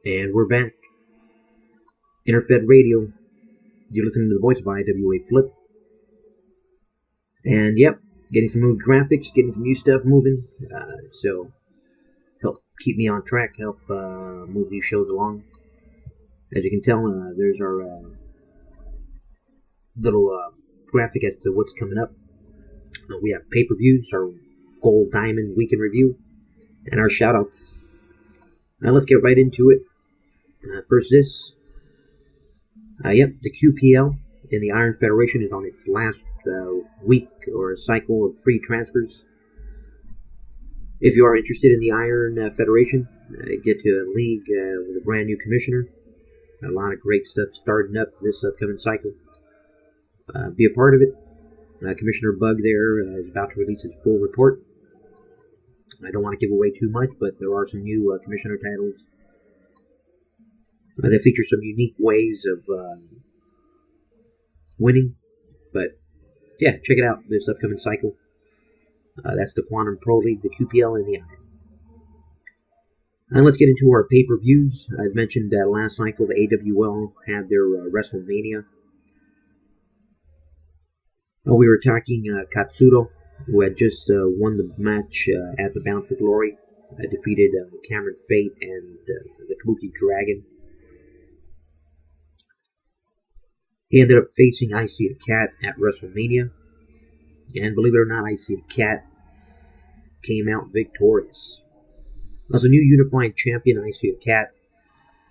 And we're back. InterFed Radio. You're listening to the voice of IWA Flip. And yep, getting some new graphics, getting some new stuff moving. So help keep me on track, help move these shows along. As you can tell, there's our little graphic as to what's coming up. We have pay-per-views, our Gold Diamond Weekend Review, and our Shoutouts. Now let's get right into it. First this. The QPL in the Iron Federation is on its last week or cycle of free transfers. If you are interested in the Iron Federation, get to a league with a brand new commissioner. A lot of great stuff starting up this upcoming cycle. Be a part of it. Commissioner Bug there is about to release his full report. I don't want to give away too much, but there are some new commissioner titles that feature some unique ways of winning. But yeah, check it out this upcoming cycle. That's the Quantum Pro League, the QPL, and the Iron. And let's get into our pay-per-views. As mentioned last cycle, the AWL had their WrestleMania. We were attacking Katsuro, who had just won the match at the Bound for Glory. Defeated Cameron Fate and the Kabuki Dragon. He ended up facing I See a Cat at WrestleMania. And believe it or not, I See a Cat came out victorious. As a new unified champion, I See a Cat.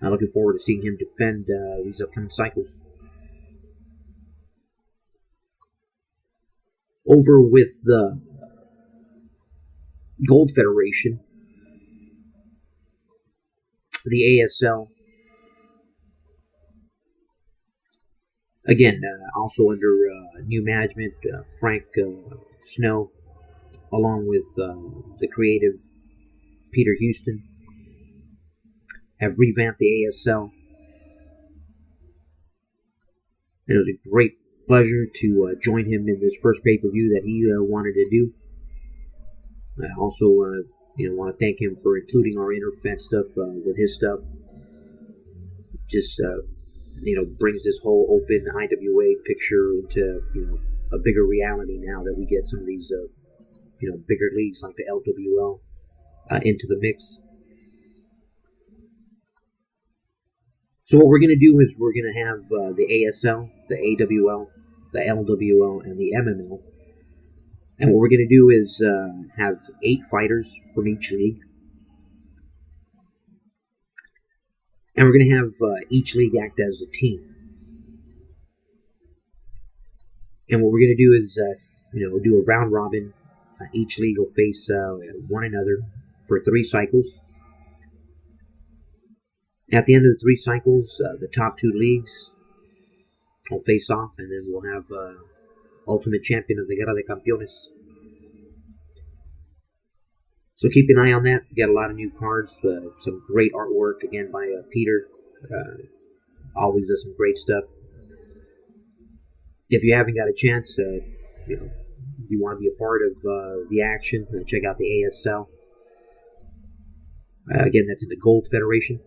I'm looking forward to seeing him defend these upcoming cycles. Over with the Gold Federation, the ASL, again, also under new management, Frank Snow, along with the creative Peter Houston, have revamped the ASL. And it was a great pleasure to join him in this first pay-per-view that he wanted to do. I also want to thank him for including our InterFed stuff with his stuff. Just brings this whole open IWA picture into a bigger reality now that we get some of these bigger leagues like the LWL into the mix. So what we're going to do is we're going to have the ASL, the AWL, the LWL, and the MML. And what we're going to do is have 8 fighters from each league. And we're going to have each league act as a team. And what we're going to do is, do a round robin. Each league will face one another for 3 cycles. At the end of the 3 cycles, the top 2 leagues will face off, and then we'll have Ultimate Champion of the Guerra de Campeones. So keep an eye on that. We got a lot of new cards, some great artwork, again, by Peter. Always does some great stuff. If you haven't got a chance, if you want to be a part of the action, check out the ASL. Again, that's in the Gold Federation.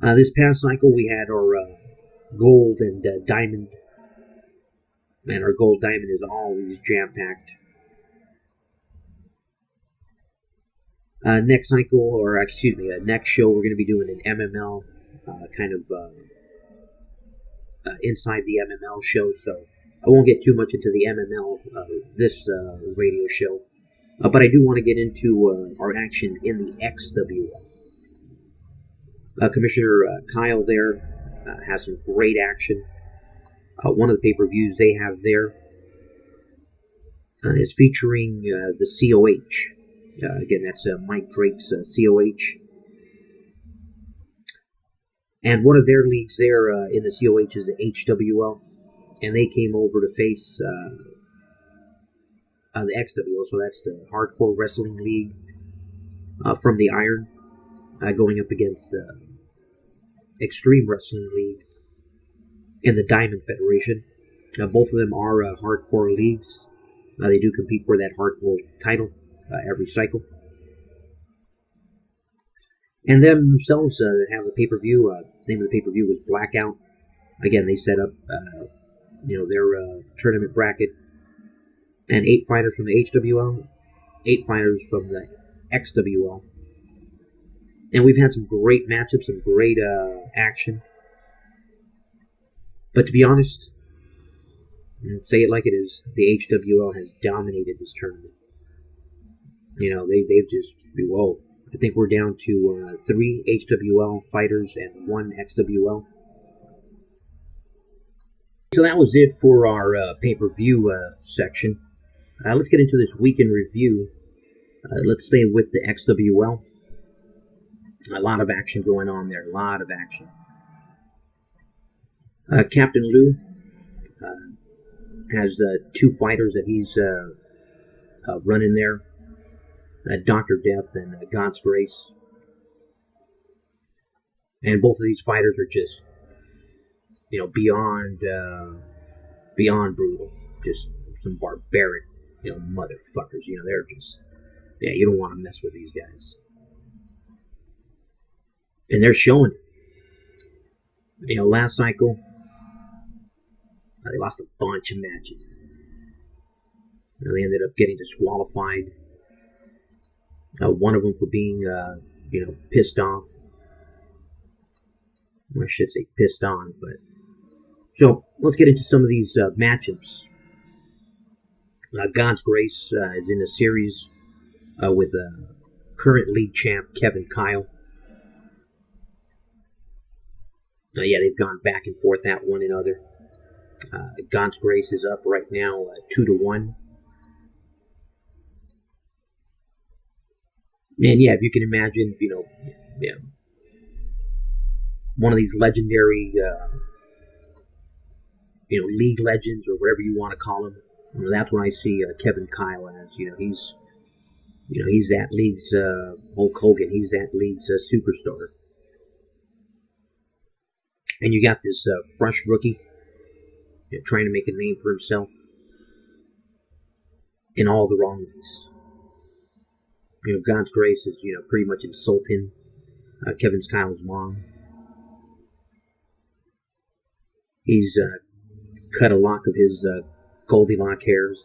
This past cycle, we had our Gold and Diamond. Man, our Gold Diamond is always jam-packed. Next cycle, next show, we're going to be doing an MML, inside the MML show, so I won't get too much into the MML this radio show. But I do want to get into our action in the XWL. Commissioner Kyle there has some great action. One of the pay-per-views they have there is featuring the COH. Again, that's Mike Drake's COH. And one of their leagues there in the COH is the HWL. And they came over to face the XWL. So that's the Hardcore Wrestling League from the Iron. Going up against Extreme Wrestling League and the Diamond Federation. Both of them are hardcore leagues. They do compete for that hardcore title every cycle. And themselves have the pay-per-view. The name of the pay-per-view was Blackout. Again, they set up their tournament bracket, and 8 fighters from the HWL, 8 fighters from the XWL. And we've had some great matchups, some great action. But to be honest, and say it like it is, the HWL has dominated this tournament. They've just, whoa. I think we're down to 3 HWL fighters and 1 XWL. So that was it for our pay-per-view section. Let's get into this week in review. Let's stay with the XWL. A lot of action going on there. A lot of action. Captain Lou has 2 fighters that he's running there. Dr. Death and God's Grace. And both of these fighters are just, beyond brutal. Just some barbaric, motherfuckers. They're just, you don't want to mess with these guys. And they're showing it. Last cycle, they lost a bunch of matches. They ended up getting disqualified. One of them for being, pissed off. I should say pissed on, but... So, let's get into some of these matchups. God's Grace is in a series with current league champ Kevin Kyle. They've gone back and forth at one another. God's Grace is up right now 2-1. And if you can imagine, one of these legendary, league legends or whatever you want to call him. That's what I see Kevin Kyle as. He's that league's Hulk Hogan. He's that league's superstar. And you got this fresh rookie trying to make a name for himself in all the wrong ways. God's Grace is, pretty much insulting Kevin Kyle's mom. He's cut a lock of his Goldilocks hairs.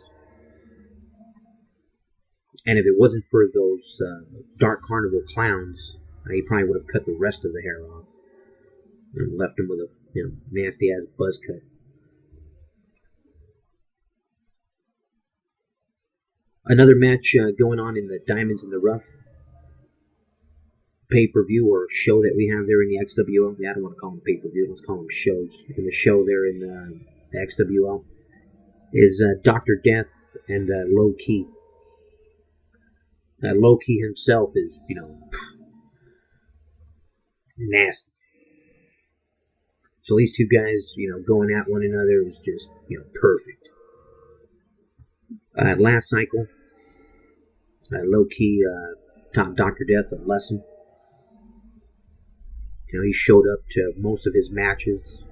And if it wasn't for those Dark Carnival clowns, he probably would have cut the rest of the hair off and left him with a nasty-ass buzz cut. Another match going on in the Diamonds in the Rough pay-per-view or show that we have there in the XWL. I don't want to call them pay-per-view. Let's call them shows. In the show there in the XWL is Dr. Death and Low Key. Low Key himself is, nasty. So these two guys, going at one another is just, perfect. Last cycle, Low Key taught Dr. Death a lesson. He showed up to most of his matches.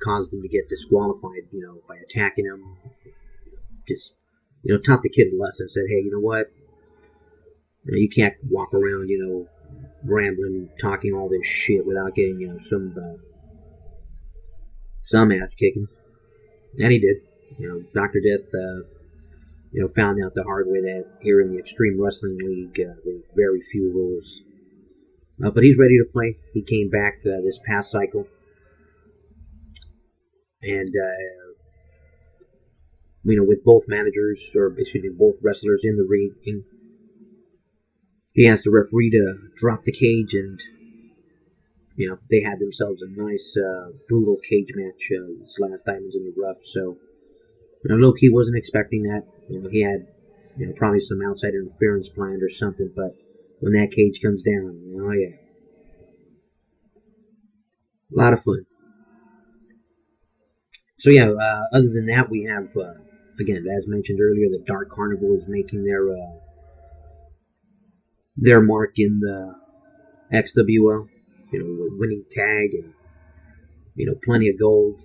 Caused him to get disqualified, by attacking him. Just, taught the kid a lesson. Said, hey, you know what? You can't walk around, rambling, talking all this shit without getting, some ass kicking. And he did. Dr. Death, found out the hard way that here in the Extreme Wrestling League, there's very few rules. But he's ready to play. He came back this past cycle. And, with both managers, or basically both wrestlers in the ring, he asked the referee to drop the cage, and, they had themselves a nice, brutal cage match this last Diamonds in the Rough. So, Low Key wasn't expecting that. He had, probably some outside interference planned or something, but when that cage comes down, oh yeah. A lot of fun. So yeah, other than that, we have, again, as mentioned earlier, the Dark Carnival is making their mark in the XWL, winning tag and, plenty of gold.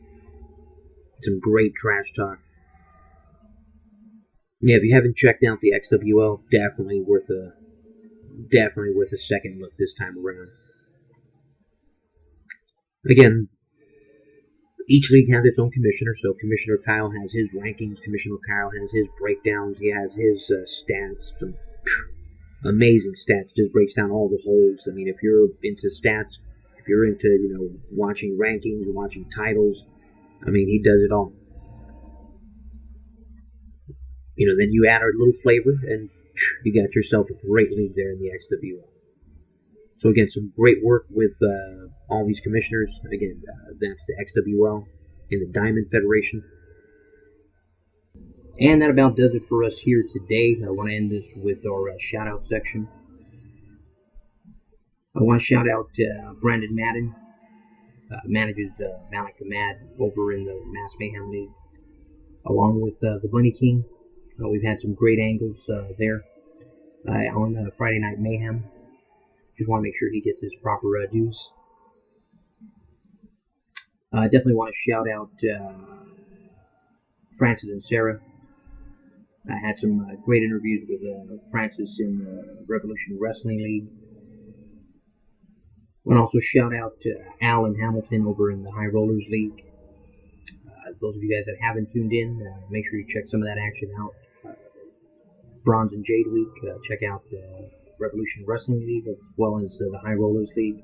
Some great trash talk. Yeah, if you haven't checked out the XWL, definitely worth a second look this time around. Again, each league has its own commissioner, so Commissioner Kyle has his rankings, Commissioner Kyle has his breakdowns, he has his stats, some amazing stats, just breaks down all the holds. I mean, if you're into stats, if you're into, watching rankings, watching titles, I mean, he does it all. Then you add a little flavor, and you got yourself a great league there in the XWL. So again, some great work with all these commissioners. Again, that's the XWL and the Diamond Federation. And that about does it for us here today. I want to end this with our shout-out section. I want to shout out Brandon Madden. Manages Malik the Mad over in the Mass Mayhem League, along with the Bunny King. We've had some great angles there on Friday Night Mayhem. Just want to make sure he gets his proper dues. I definitely want to shout out Francis and Sarah. I had some great interviews with Francis in the Revolution Wrestling League. I want to also shout out Al and Hamilton over in the High Rollers League. Those of you guys that haven't tuned in, make sure you check some of that action out. Bronze and Jade Week, check out the Revolution Wrestling League as well as the High Rollers League.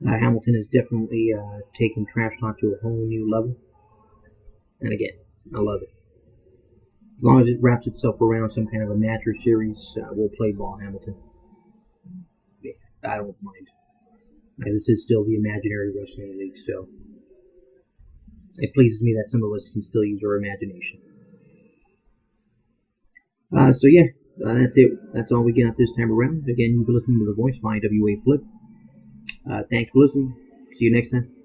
Hamilton has definitely taken Trash Talk to a whole new level. And again, I love it. As long as it wraps itself around some kind of a match or series, we'll play ball, Hamilton. Yeah, I don't mind. This is still the Imaginary Wrestling League, so it pleases me that some of us can still use our imagination. That's it. That's all we got this time around. Again, you've been listening to The Voice by IWA Flip. Thanks for listening. See you next time.